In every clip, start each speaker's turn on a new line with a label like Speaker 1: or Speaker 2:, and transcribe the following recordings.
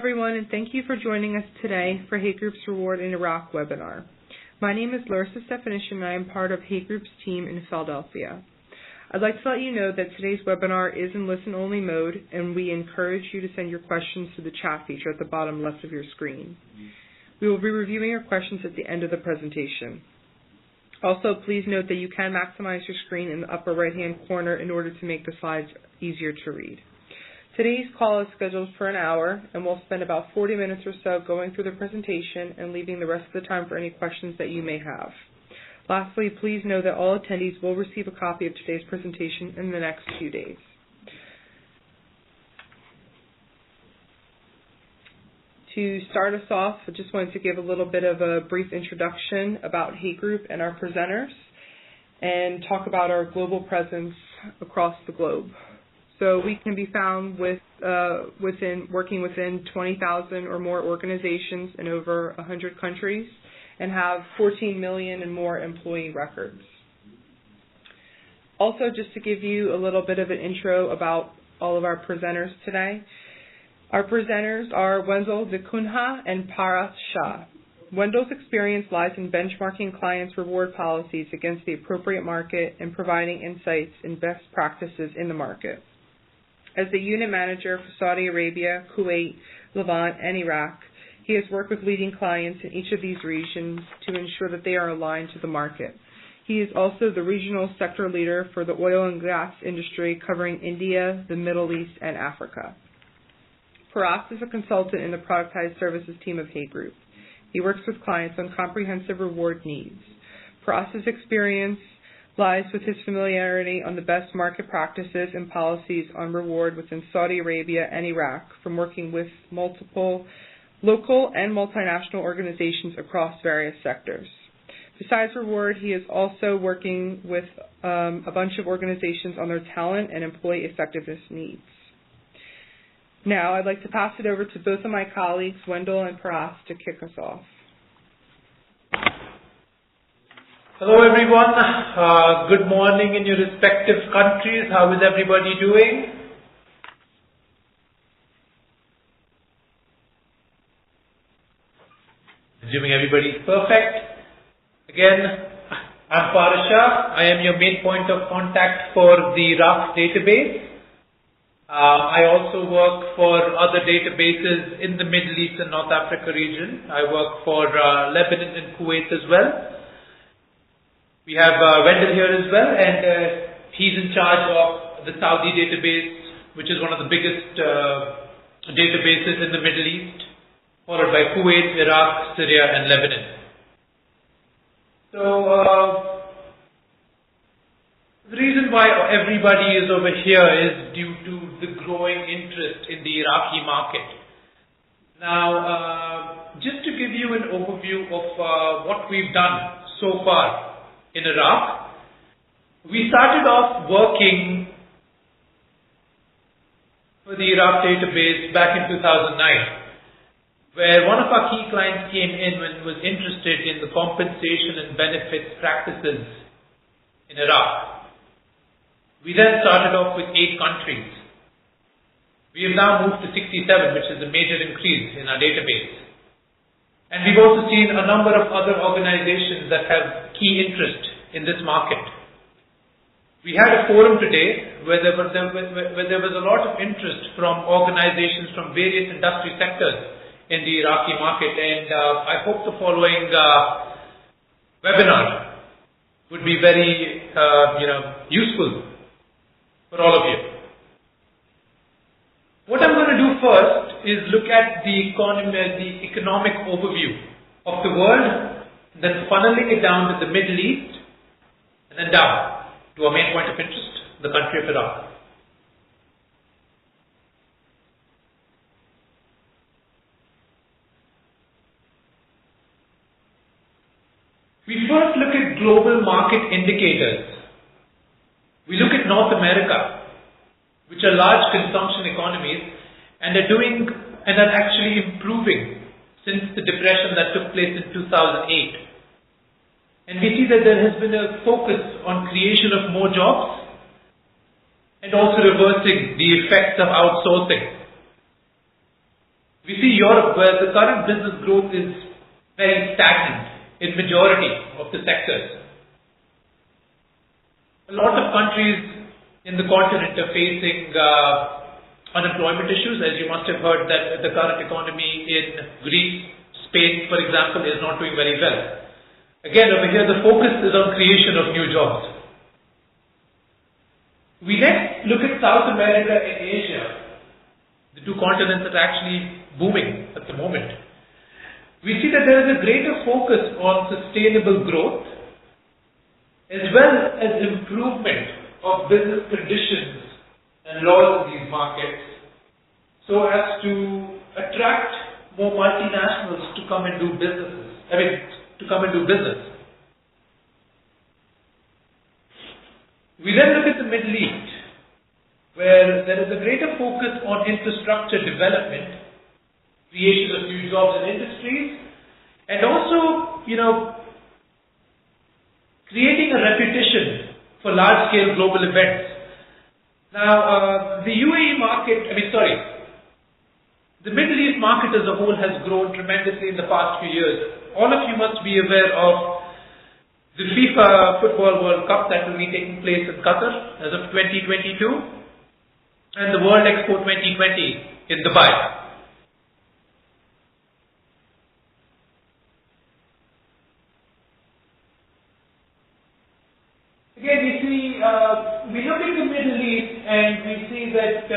Speaker 1: everyone, and thank you for joining us today for Hay Group's Reward in Iraq webinar. My name is Larissa Stefanishin, and I am part of Hay Group's team in Philadelphia. I'd like to let you know that today's webinar is in listen-only mode, and we encourage you to send your questions to the chat feature at the bottom left of your screen. We will be reviewing your questions at the end of the presentation. Also, please note that you can maximize your screen in the upper right-hand corner in order to make the slides easier to read. Today's call is scheduled for an hour, and we'll spend about 40 minutes or so going through the presentation and leaving the rest of the time for any questions that you may have. Lastly, please know that all attendees will receive a copy of today's presentation in the next few days. To start us off, I just wanted to give a little bit of a brief introduction about Hay Group and our presenters and talk about our global presence across the globe. So we can be found working within 20,000 or more organizations in over 100 countries and have 14 million and more employee records. Also, just to give you a little bit of an intro about all of our presenters today, our presenters are Wendell and Shah. Wendell's experience lies in benchmarking clients' reward policies against the appropriate market and providing insights and best practices in the market. As the unit manager for Saudi Arabia, Kuwait, Levant, and Iraq, he has worked with leading clients in each of these regions to ensure that they are aligned to the market. He is also the regional sector leader for the oil and gas industry covering India, the Middle East, and Africa. Firas is a consultant in the productized services team of Hay Group. He works with clients on comprehensive reward needs. Firas's experience lies with his familiarity on the best market practices and policies on reward within Saudi Arabia and Iraq from working with multiple local and multinational organizations across various sectors. Besides reward, he is also working with a bunch of organizations on their talent and employee effectiveness needs. Now, I'd like to pass it over to both of my colleagues, Wendell and Firas, to kick us off.
Speaker 2: Hello everyone, good morning in your respective countries. How is everybody doing? Assuming everybody is perfect. Again, I'm Shah. I am your main point of contact for the Iraq database. I also work for other databases in the Middle East and North Africa region. I work for Lebanon and Kuwait as well. We have Wendell here as well, and he's in charge of the Saudi database, which is one of the biggest databases in the Middle East, followed by Kuwait, Iraq, Syria, and Lebanon. So, the reason why everybody is over here is due to the growing interest in the Iraqi market. Now, just to give you an overview of what we've done so far in Iraq, we started off working for the Iraq database back in 2009, where one of our key clients came in and was interested in the compensation and benefits practices in Iraq. We then started off with 8 countries. We have now moved to 67, which is a major increase in our database. And we've also seen a number of other organizations that have key interest in this market. We had a forum today where there was a lot of interest from organizations from various industry sectors in the Iraqi market, and I hope the following webinar would be very useful for all of you. What I'm going to do first is look at the economic overview of the world, then funneling it down to the Middle East, and then down to our main point of interest, the country of Iraq. We first look at global market indicators. We look at North America, which are large consumption economies and are actually improving since the depression that took place in 2008. And we see that there has been a focus on creation of more jobs and also reversing the effects of outsourcing. We We see Europe, where the current business growth is very stagnant in majority of the sectors. A lot of countries in the continent are facing unemployment issues. As you must have heard, that the current economy in Greece, Spain, for example, is not doing very well. Again, over here, the focus is on creation of new jobs. We next look at South America and Asia, the two continents that are actually booming at the moment. We see that there is a greater focus on sustainable growth as well as improvement of business conditions and laws in these markets so as to attract more multinationals to come and do business. We then look at the Middle East, where there is a greater focus on infrastructure development, creation of new jobs and industries, and also, creating a reputation for large-scale global events. Now, the UAE market, the Middle East market as a whole has grown tremendously in the past few years. All of you must be aware of the FIFA Football World Cup that will be taking place in Qatar as of 2022 and the World Expo 2020 in Dubai. Again, we look at the Middle East and we see that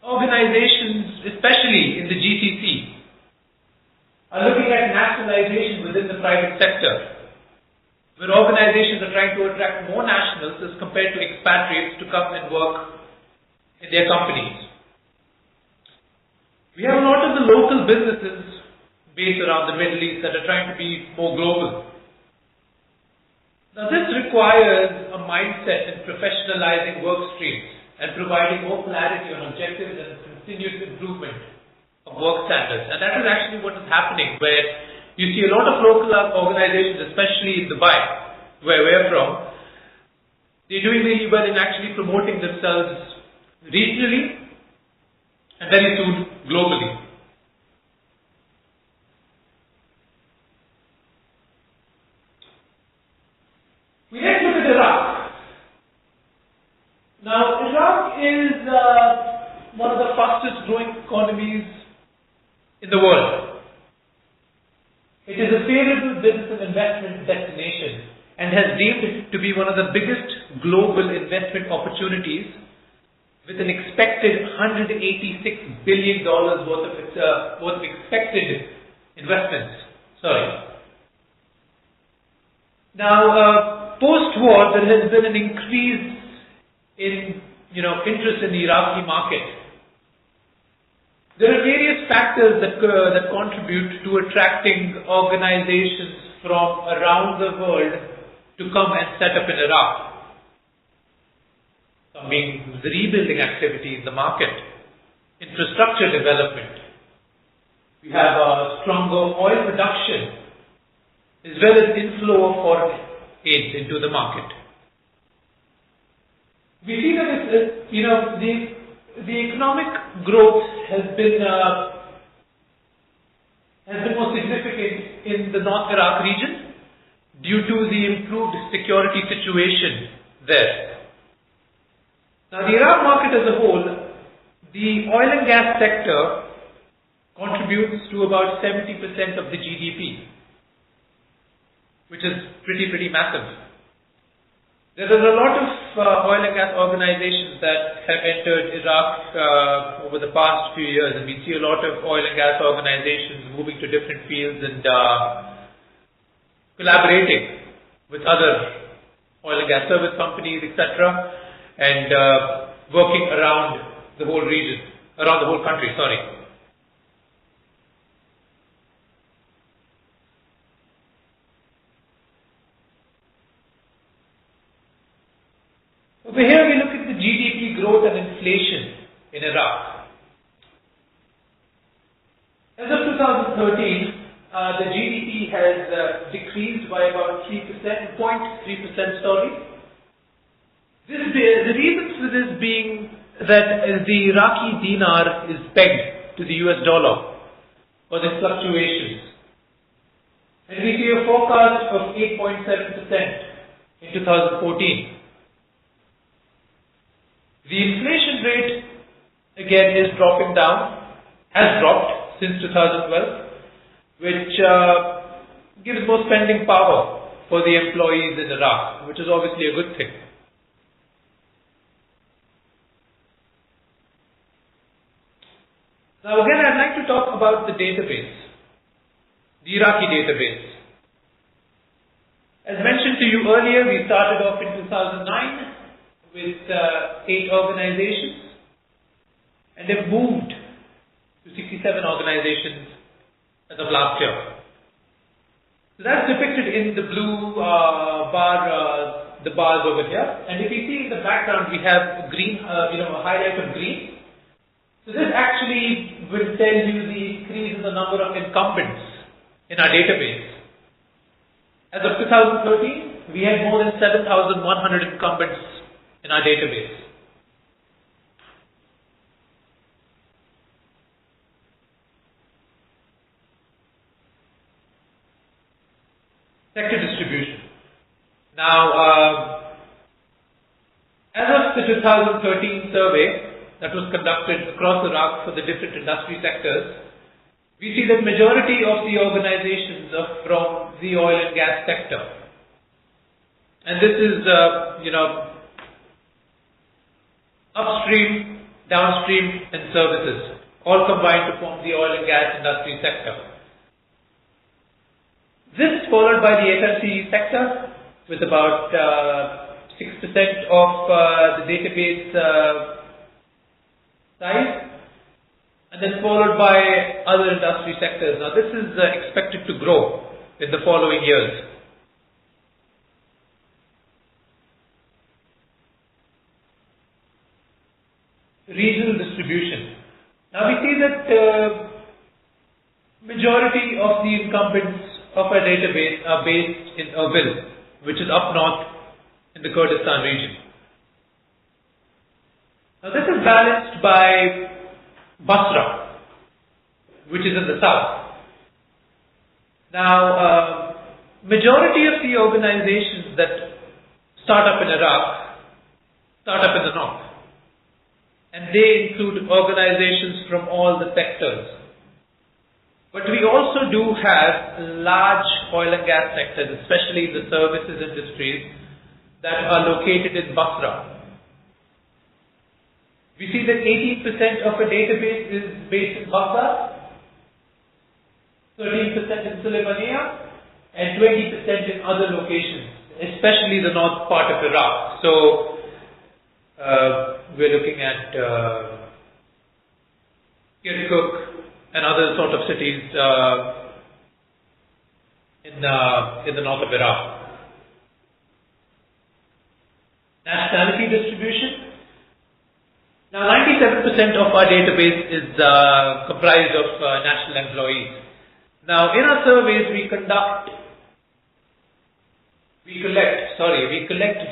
Speaker 2: organizations, especially in the GCC, are looking at nationalization within the private sector, where organizations are trying to attract more nationals as compared to expatriates to come and work in their companies. We have a lot of the local businesses based around the Middle East that are trying to be more global. Now, this requires a mindset in professionalizing work streams and providing more clarity on objectives and continuous improvement of work standards. And that is actually what is happening, where you see a lot of local organizations, especially in Dubai, where we're from, they're doing really well in actually promoting themselves regionally and very soon globally. We next look at Iraq. Now, Iraq is one of the fastest growing economies in the world. It is a favorable business and investment destination and has deemed it to be one of the biggest global investment opportunities, with an expected $186 billion worth of expected investments. Now, post-war, there has been an increase in interest in the Iraqi market. There are various factors that contribute to attracting organizations from around the world to come and set up in Iraq. Some being the rebuilding activity in the market, infrastructure development. We have a stronger oil production, as well as inflow of foreign aid into the market. We see that the economic growth has been more significant in the North Iraq region due to the improved security situation there. Now, the Iraq market as a whole, the oil and gas sector contributes to about 70% of the GDP, which is pretty massive. There are a lot of oil and gas organizations that have entered Iraq over the past few years, and we see a lot of oil and gas organizations moving to different fields and collaborating with other oil and gas service companies, etc., and working around the whole country. Over here we look at the GDP growth and inflation in Iraq. As of 2013, the GDP has decreased by about 3%, 0.3%, sorry. The reasons for this being that the Iraqi dinar is pegged to the US dollar for the fluctuations. And we see a forecast of 8.7% in 2014. The inflation rate, again, is dropping down, has dropped since 2012, which gives more spending power for the employees in Iraq, which is obviously a good thing. Now again, I'd like to talk about the database, the Iraqi database. As mentioned to you earlier, we started off in 2009 with 8 organizations, and they've moved to 67 organizations as of last year. So that's depicted in the blue the bars over here. And if you see in the background, we have green, a highlight of green. So this actually will tell you the increase in the number of incumbents in our database. As of 2013, we had more than 7,100 incumbents in our database. Sector distribution. Now, as of the 2013 survey that was conducted across Iraq for the different industry sectors, we see that majority of the organizations are from the oil and gas sector. And this is, upstream, downstream, and services, all combined to form the oil and gas industry sector. This is followed by the FMCG sector, with about 6% of the database size, and then followed by other industry sectors. Now this is expected to grow in the following years. Regional distribution. Now we see that majority of the incumbents of our database are based in Erbil, which is up north in the Kurdistan region. Now this is balanced by Basra, which is in the south. Now, majority of the organizations that start up in Iraq start up in the north. And they include organizations from all the sectors. But we also do have large oil and gas sectors, especially the services industries, that are located in Basra. We see that 18% of a database is based in Basra, 13% in Suleymania, and 20% in other locations, especially the north part of Iraq. So, we're looking at Kirkuk and other sort of cities in the north of Iraq. Nationality distribution. Now, 97% of our database is comprised of national employees. Now, in our surveys, we collect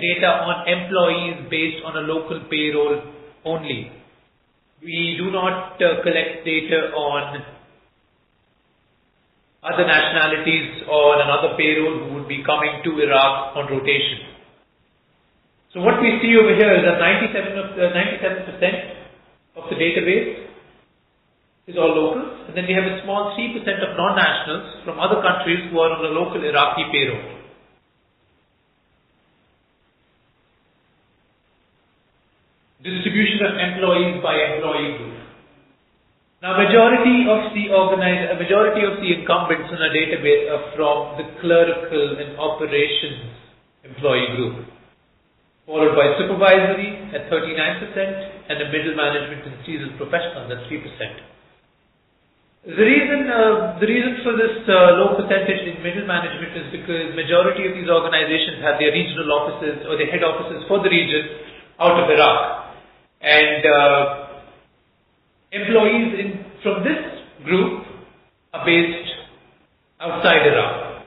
Speaker 2: data on employees based on a local payroll only. We do not collect data on other nationalities or another payroll who would be coming to Iraq on rotation. So what we see over here is that 97% of the database is all locals, and then we have a small 3% of non-nationals from other countries who are on the local Iraqi payroll. Distribution of employees by employee group. Now, majority of the incumbents in our database are from the clerical and operations employee group, followed by supervisory at 39% and the middle management and seasoned professionals at 3%. The reason for this low percentage in middle management is because majority of these organizations have their regional offices or their head offices for the region out of Iraq. And employees from this group are based outside Iraq.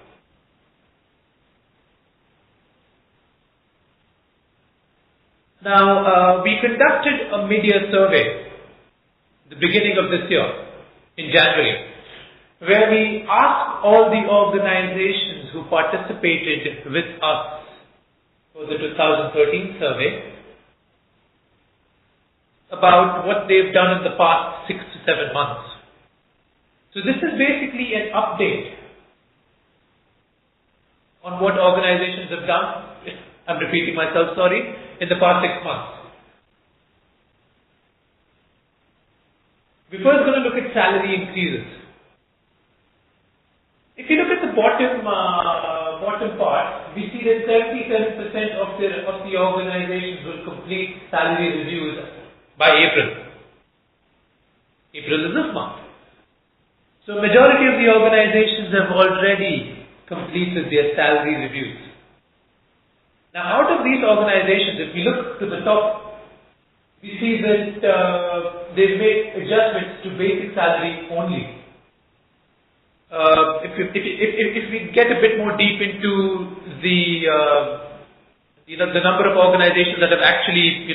Speaker 2: Now, we conducted a mid-year survey the beginning of this year, in January, where we asked all the organizations who participated with us for the 2013 survey about what they've done in the past 6 to 7 months. So this is basically an update on what organizations have done, I'm repeating myself, sorry, in the past 6 months. We're first going to look at salary increases. If you look at the bottom part, we see that 77% of the organizations will complete salary reviews by April. April is this month. So majority of the organizations have already completed their salary reviews. Now out of these organizations, if we look to the top, we see that they've made adjustments to basic salary only. If we get a bit more deep into the number of organizations that have actually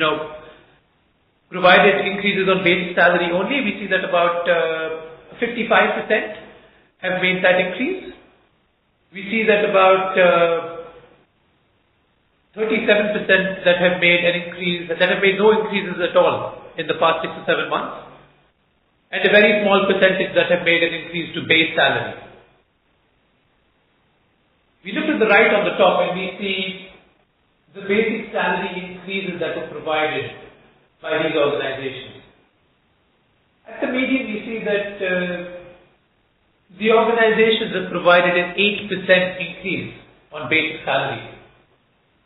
Speaker 2: provided increases on basic salary only, we see that about 55% have made that increase. We see that about 37% that have made an increase, that have made no increases at all in the past 6 to 7 months, and a very small percentage that have made an increase to base salary. We look to the right on the top and we see the basic salary increases that were provided by these organizations. At the median, we see that the organizations have provided an 8% increase on basic salary.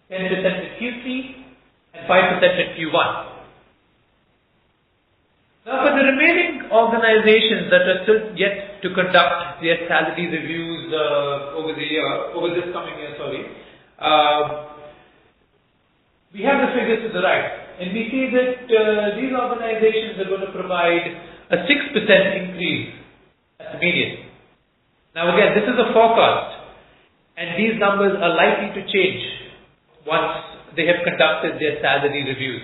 Speaker 2: 10% at Q3 and 5% at Q1. Now for the remaining organizations that are still yet to conduct their salary reviews over this coming year, we have the figures to the right, and we see that these organizations are going to provide a 6% increase at the median. Now again, this is a forecast, and these numbers are likely to change once they have conducted their salary reviews.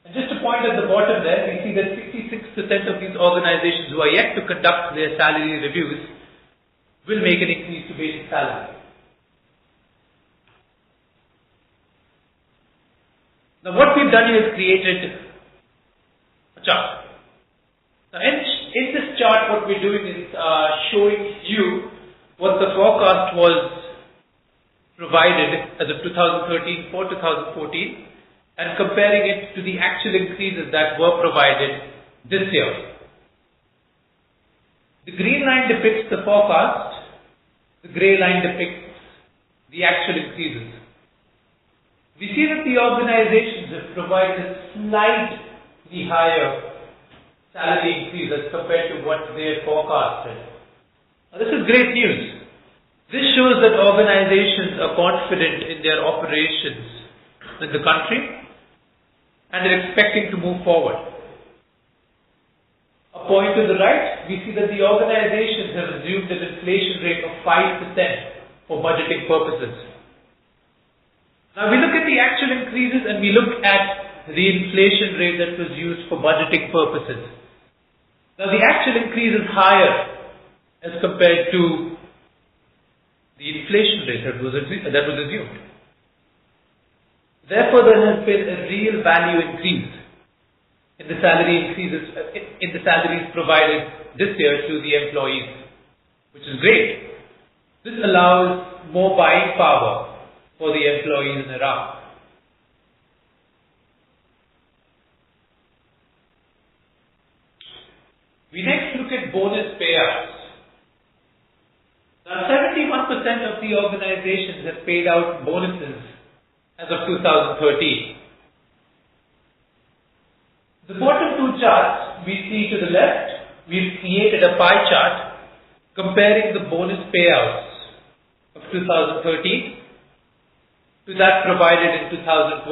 Speaker 2: And just a point at the bottom there, we see that 66% of these organizations who are yet to conduct their salary reviews will make an increase to basic salary. Now what we've done here is created a chart. Now in this chart, what we're doing is showing you what the forecast was provided as of 2013 for 2014 and comparing it to the actual increases that were provided this year. The green line depicts the forecast, the grey line depicts the actual increases. We see that the organizations have provided a slightly higher salary increase as compared to what they had forecasted. Now this is great news. This shows that organizations are confident in their operations in the country and are expecting to move forward. A point to the right, we see that the organizations have assumed an inflation rate of 5% for budgeting purposes. Now we look at the actual increases and we look at the inflation rate that was used for budgeting purposes. Now the actual increase is higher as compared to the inflation rate that was assumed. Therefore, there has been a real value increase in the salaries provided this year to the employees, which is great. This allows more buying power for the employees in Iraq. We next look at bonus payouts. Now, 71% of the organizations have paid out bonuses as of 2013. The bottom two charts we see to the left, we've created a pie chart comparing the bonus payouts of 2013 to that provided in 2012.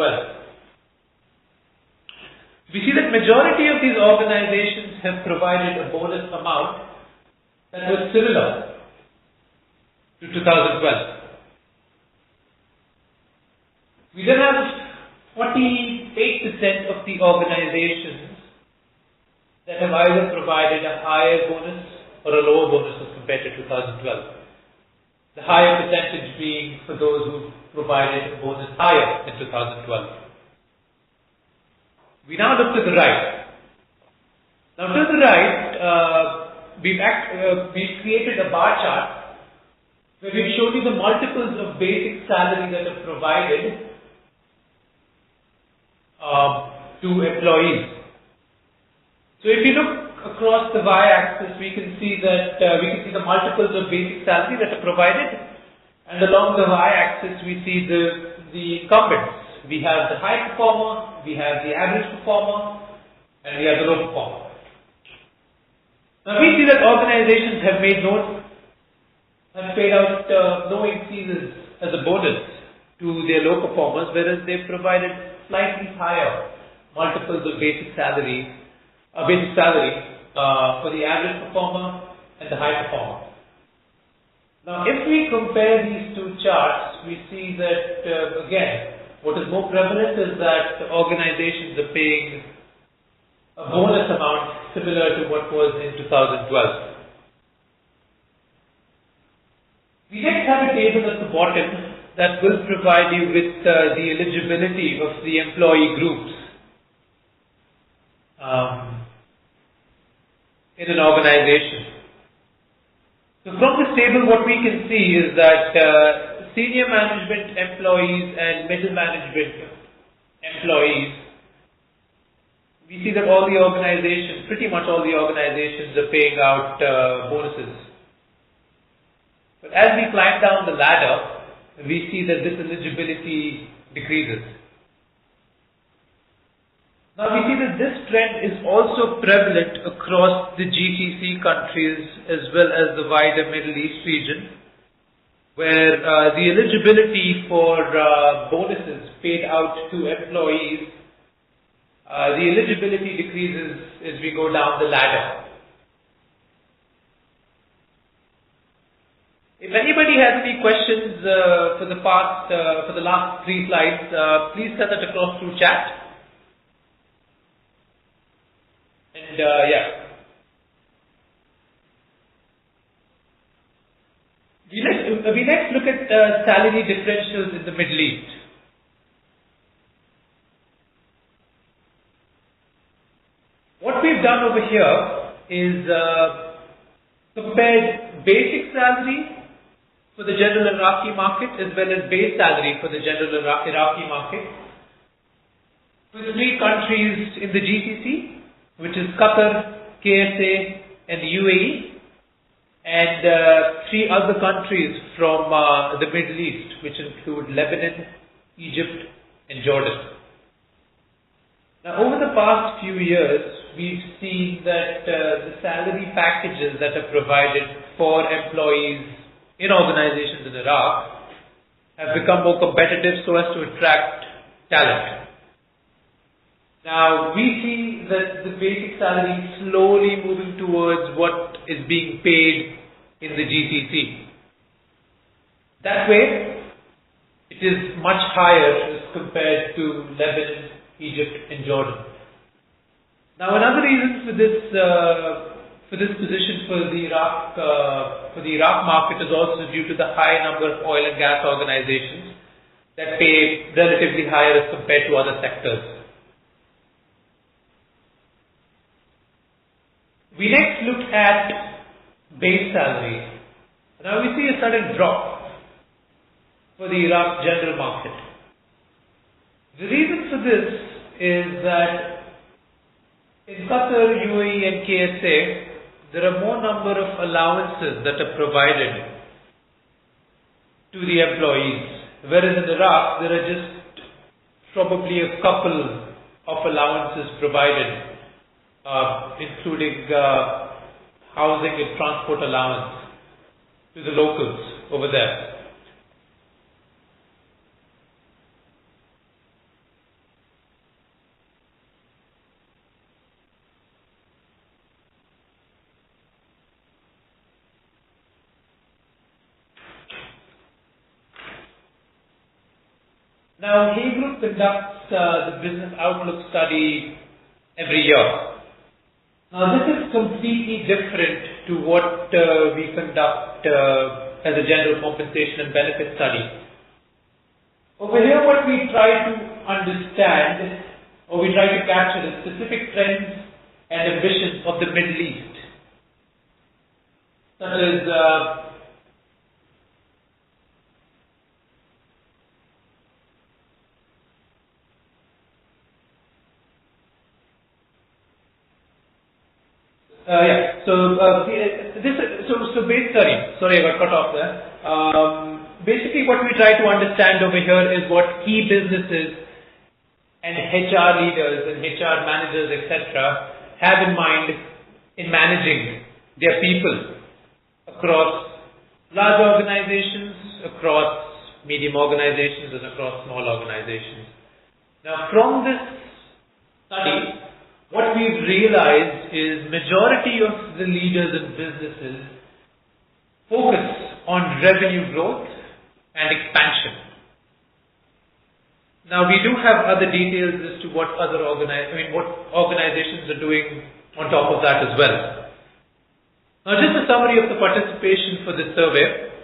Speaker 2: We see that majority of these organizations have provided a bonus amount that was similar to 2012. We then have 48% of the organizations that have either provided a higher bonus or a lower bonus as compared to 2012. The higher percentage being for those who provided a bonus higher than 2012. We now look to the right. Now to the right, we've created a bar chart where we've shown you the multiples of basic salary that are provided to employees. So if you look across the y-axis, we can see that the multiples of basic salary that are provided, and along the y-axis we see the incumbents. We have the high performer, we have the average performer, and we have the low performer. Now we see that organizations have paid out no increases as a bonus to their low performers, whereas they've provided slightly higher multiples of basic salary for the average performer and the high performer. Now, if we compare these two charts, we see that again, what is more prevalent is that organizations are paying a bonus amount similar to what was in 2012. We next have a table at the bottom that will provide you with the eligibility of the employee groups in an organization. So from this table, what we can see is that senior management employees and middle management employees, we see that pretty much all the organizations are paying out bonuses. But as we climb down the ladder, we see that this eligibility decreases. Now we see that this trend is also prevalent across the GCC countries as well as the wider Middle East region, where the eligibility for bonuses paid out to employees, the eligibility decreases as we go down the ladder. If anybody has any questions for the last three slides, please send it across through chat. And we next look at salary differentials in the Middle East. What we've done over here is compared basic salary for the general Iraqi market as well as base salary for the general Iraqi market for the three countries in the GCC, which is Qatar, KSA, and the UAE, and three other countries from the Middle East, which include Lebanon, Egypt, and Jordan. Now, over the past few years, we've seen that the salary packages that are provided for employees in organizations in Iraq have become more competitive so as to attract talent. Now, we see that the basic salary slowly moving towards what is being paid in the GCC. That way, it is much higher as compared to Lebanon, Egypt, and Jordan. Now, another reason for this position for the Iraq market is also due to the high number of oil and gas organizations that pay relatively higher as compared to other sectors. We next look at base salary. Now we see a sudden drop for the Iraq general market. The reason for this is that in Qatar, UAE, and KSA, there are more number of allowances that are provided to the employees, whereas in Iraq there are just probably a couple of allowances provided, including housing and transport allowance to the locals over there. Now, Hay Group conducts the Business Outlook study every year. Now, this is completely different to what we conduct as a general compensation and benefit study. Over here, what we try to understand, or we try to capture, the specific trends and ambitions of the Middle East, such as Sorry, I got cut off there. Basically, what we try to understand over here is what key businesses and HR leaders and HR managers, etc., have in mind in managing their people across large organizations, across medium organizations, and across small organizations. Now, from this study, what we've realized is majority of the leaders and businesses focus on revenue growth and expansion. Now, we do have other details as to what other organizations are doing on top of that as well. Now, just a summary of the participation for this survey.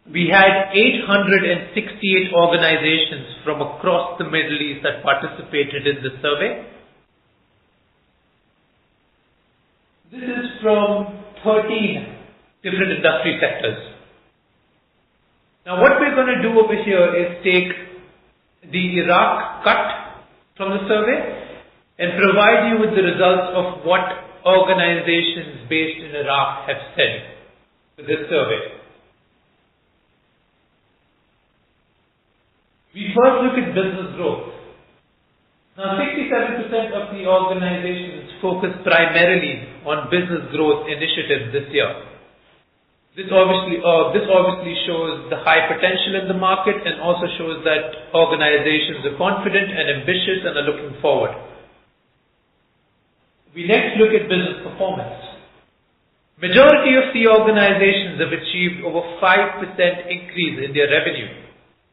Speaker 2: We had 868 organizations from across the Middle East that participated in the survey. This is from 13 different industry sectors. Now, what we're going to do over here is take the Iraq cut from the survey and provide you with the results of what organizations based in Iraq have said for this survey. We first look at business growth. Now, 67% of the organizations focus primarily on business growth initiatives this year. This obviously shows the high potential in the market and also shows that organizations are confident and ambitious and are looking forward. We next look at business performance. Majority of the organizations have achieved over 5% increase in their revenue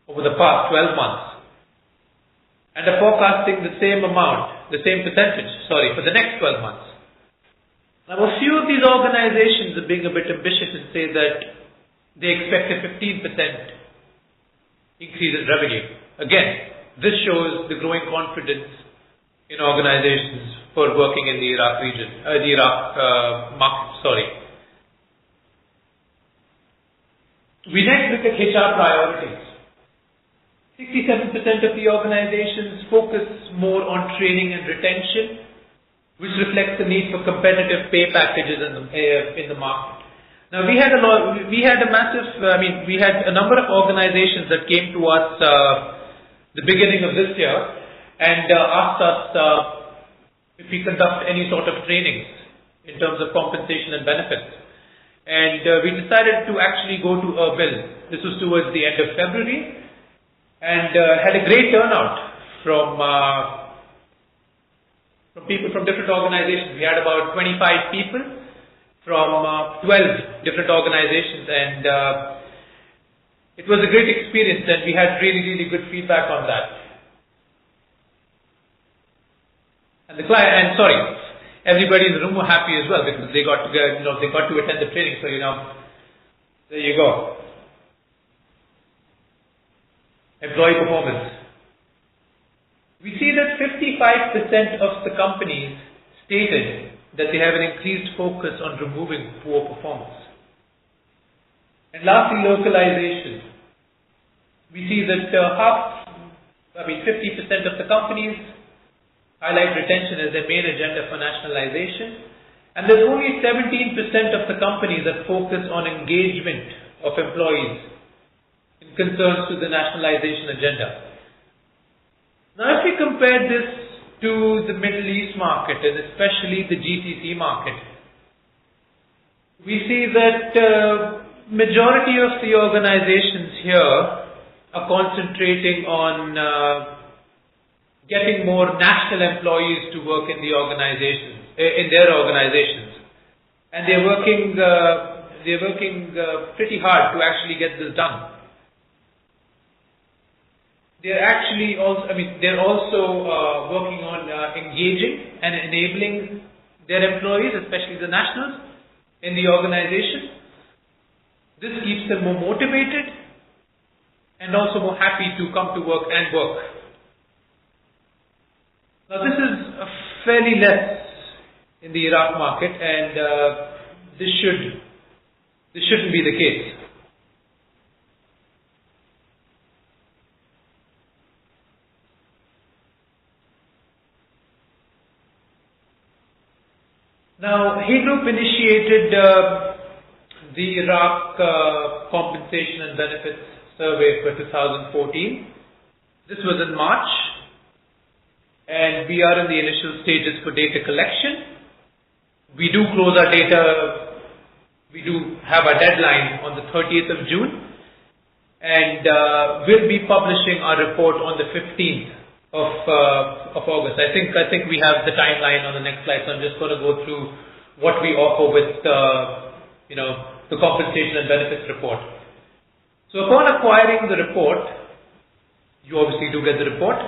Speaker 2: over the past 12 months. And are forecasting the same percentage, for the next 12 months. Now, a few of these organizations are being a bit ambitious and say that they expect a 15% increase in revenue. Again, this shows the growing confidence in organizations for working in the Iraq region, market. We next look at HR priorities. 67% of the organizations focus more on training and retention, which reflects the need for competitive pay packages in the market. Now, we had a number of organizations that came to us the beginning of this year and asked us if we conduct any sort of trainings in terms of compensation and benefits. And we decided to actually go to Erbil. This was towards the end of February. And had a great turnout from people from different organizations. We had about 25 people from 12 different organizations, and it was a great experience, and we had really, really good feedback on that. And everybody in the room were happy as well because they got to attend the training. So there you go. Employee performance. We see that 55% of the companies stated that they have an increased focus on removing poor performance. And lastly, localization. We see that 50% of the companies highlight retention as their main agenda for nationalization, and there's only 17% of the companies that focus on engagement of employees in concerns to the nationalization agenda. Now, if we compare this to the Middle East market, and especially the GCC market, we see that majority of the organizations here are concentrating on getting more national employees to work in the organizations, in their organizations, and they're working pretty hard to actually get this done. they're actually also, they're also working on engaging and enabling their employees, especially the nationals, in the organization. This keeps them more motivated and also more happy to come to work and work. Now this is fairly less in the Iraq market, and this shouldn't be the case. Now, Hay Group initiated the Iraq Compensation and Benefits Survey for 2014. This was in March, and we are in the initial stages for data collection. We do close our data, we do have a deadline on the 30th of June, and we'll be publishing our report on the 15th of August. I think we have the timeline on the next slide, so I'm just going to go through what we offer with the compensation and benefits report. So upon acquiring the report, you obviously do get the report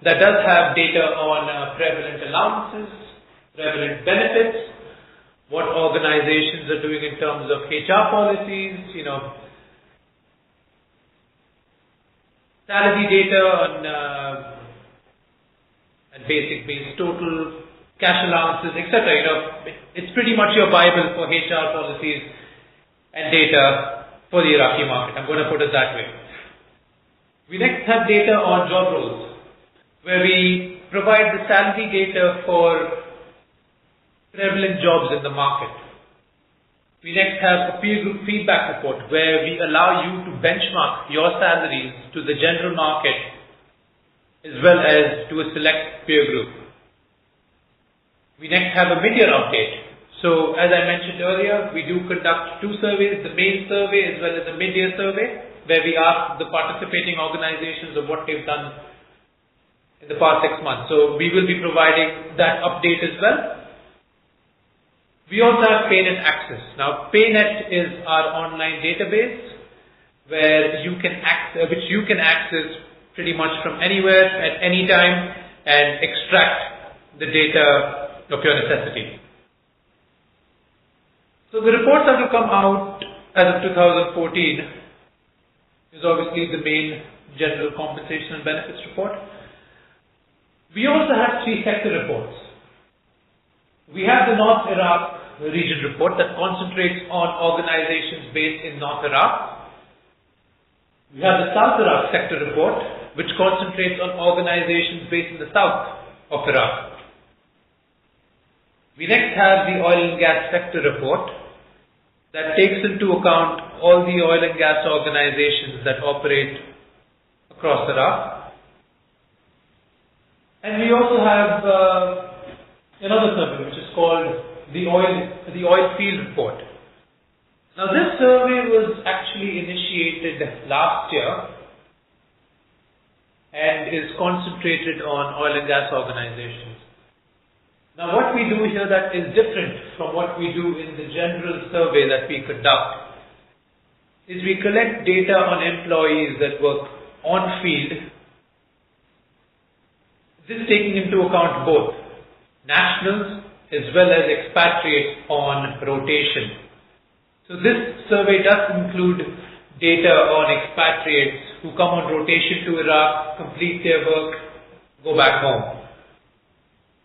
Speaker 2: that does have data on prevalent allowances, prevalent benefits, what organizations are doing in terms of HR policies, salary data on and basic base total, cash allowances, etc. It's pretty much your Bible for HR policies and data for the Iraqi market. I'm going to put it that way. We next have data on job roles, where we provide the salary data for prevalent jobs in the market. We next have a peer group feedback report, where we allow you to benchmark your salaries to the general market as well as to a select peer group. We next have a mid-year update. So as I mentioned earlier, we do conduct two surveys, the main survey as well as the mid-year survey, where we ask the participating organizations of what they've done in the past 6 months. So we will be providing that update as well. We also have PayNet Access. Now PayNet is our online database where which you can access pretty much from anywhere at any time and extract the data of your necessity. So the reports that will come out as of 2014 is obviously the main general compensation and benefits report. We also have 3 sector reports. We have the North Iraq region report that concentrates on organizations based in North Iraq. We have the South Iraq sector report, which concentrates on organizations based in the south of Iraq. We next have the oil and gas sector report that takes into account all the oil and gas organizations that operate across Iraq. And we also have another survey which is called the oil field report. Now this survey was actually initiated last year and is concentrated on oil and gas organizations. Now what we do here that is different from what we do in the general survey that we conduct is we collect data on employees that work on field. This taking into account both nationals as well as expatriates on rotation. So this survey does include data on expatriates who come on rotation to Iraq, complete their work, go back home.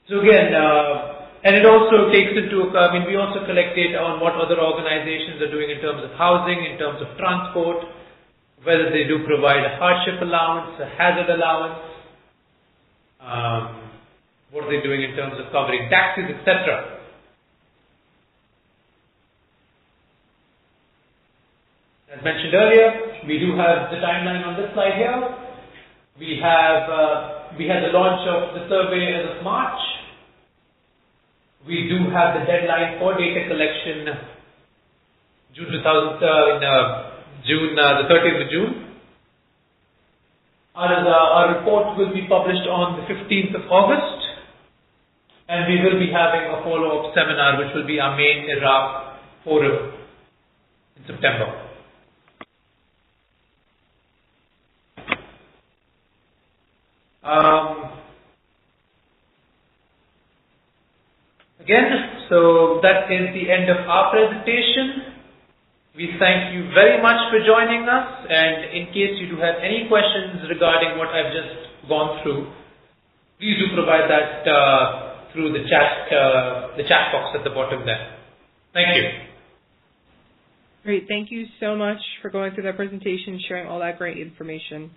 Speaker 2: So again, and it also takes into account, we also collect data on what other organizations are doing in terms of housing, in terms of transport, whether they do provide a hardship allowance, a hazard allowance, what are they doing in terms of covering taxes, etc. As mentioned earlier, we do have the timeline on this slide here. We had the launch of the survey as of March. We do have the deadline for data collection, the 30th of June. Our report will be published on the 15th of August, and we will be having a follow-up seminar, which will be our main Iraq forum in September. Again, so that is the end of our presentation. We thank you very much for joining us, and in case you do have any questions regarding what I've just gone through, please do provide that through the chat box at the bottom there. Thank you.
Speaker 1: Great. Thank you so much for going through that presentation and sharing all that great information.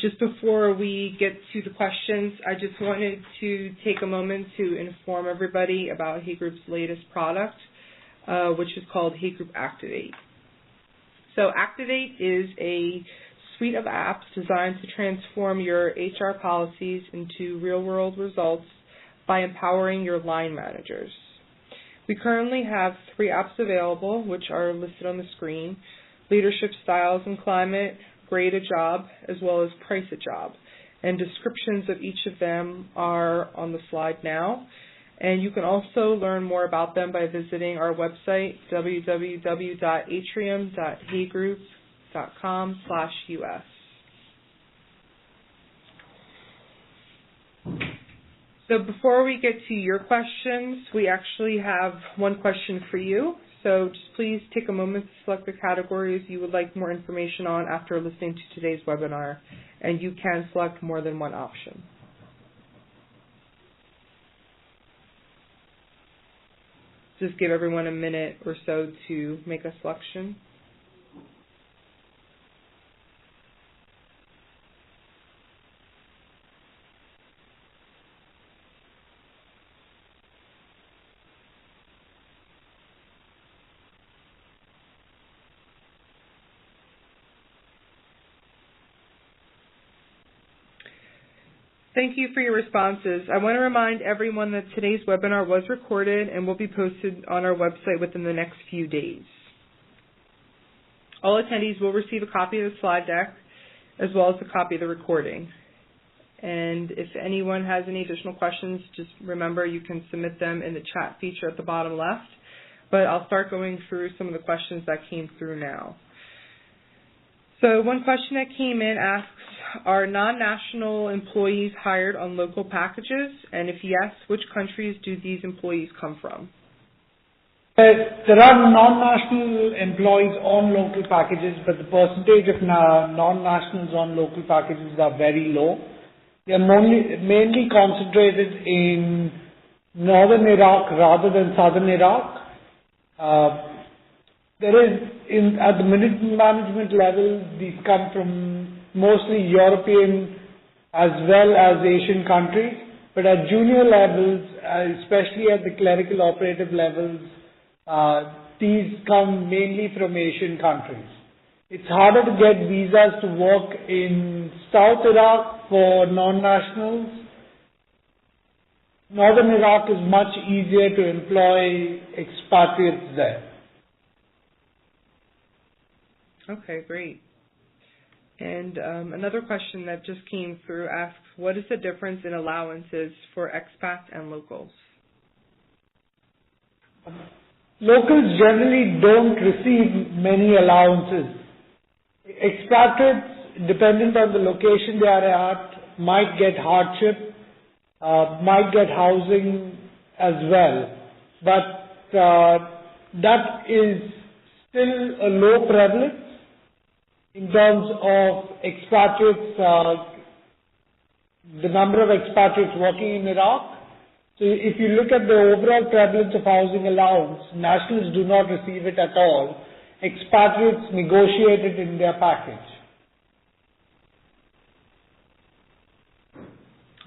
Speaker 1: Just before we get to the questions, I just wanted to take a moment to inform everybody about Hay Group's latest product, which is called Hay Group Activate. So Activate is a suite of apps designed to transform your HR policies into real-world results by empowering your line managers. We currently have 3 apps available, which are listed on the screen: Leadership Styles and Climate, Grade a Job, as well as Price a Job. And descriptions of each of them are on the slide now. And you can also learn more about them by visiting our website, www.atrium.haygroup.com/US. So before we get to your questions, we actually have one question for you. So just please take a moment to select the categories you would like more information on after listening to today's webinar, and you can select more than one option. Just give everyone a minute or so to make a selection. Thank you for your responses. I want to remind everyone that today's webinar was recorded and will be posted on our website within the next few days. All attendees will receive a copy of the slide deck as well as a copy of the recording. And if anyone has any additional questions, just remember you can submit them in the chat feature at the bottom left. But I'll start going through some of the questions that came through now. So one question that came in asks, are non-national employees hired on local packages? And if yes, which countries do these employees come from?
Speaker 3: There are non-national employees on local packages, but the percentage of non-nationals on local packages are very low. They are mainly concentrated in northern Iraq rather than southern Iraq. At the middle management level, these come from mostly European as well as Asian countries, but at junior levels, especially at the clerical operative levels, these come mainly from Asian countries. It's harder to get visas to work in South Iraq for non-nationals. Northern Iraq is much easier to employ expatriates there.
Speaker 1: Okay, great. And another question that just came through asks, what is the difference in allowances for expats and locals?
Speaker 3: Locals generally don't receive many allowances. Expatriates, dependent on the location they are at, might get hardship, might get housing as well. But that is still a low prevalence in terms of expatriates, the number of expatriates working in Iraq. So if you look at the overall prevalence of housing allowance, nationals do not receive it at all. Expatriates negotiate it in their package.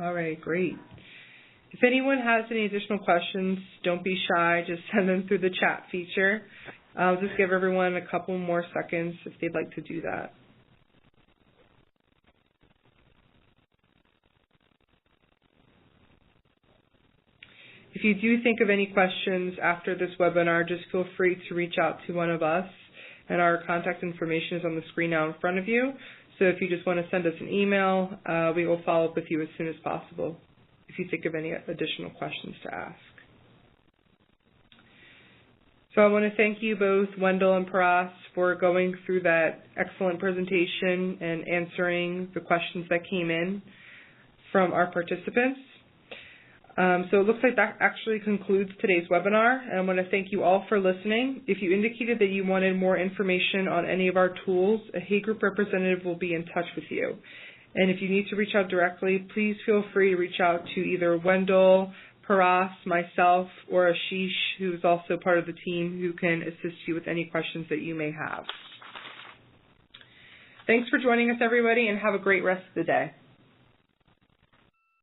Speaker 1: All right, great. If anyone has any additional questions, don't be shy. Just send them through the chat feature. I'll just give everyone a couple more seconds if they'd like to do that. If you do think of any questions after this webinar, just feel free to reach out to one of us, and our contact information is on the screen now in front of you. So if you just want to send us an email, we will follow up with you as soon as possible if you think of any additional questions to ask. So I want to thank you both, Wendell and Paras, for going through that excellent presentation and answering the questions that came in from our participants. So it looks like that actually concludes today's webinar, and I want to thank you all for listening. If you indicated that you wanted more information on any of our tools, a Hay Group representative will be in touch with you. And if you need to reach out directly, please feel free to reach out to either Wendell, Paras, myself, or Aashish, who is also part of the team, who can assist you with any questions that you may have. Thanks for joining us, everybody, and have a great rest of the day.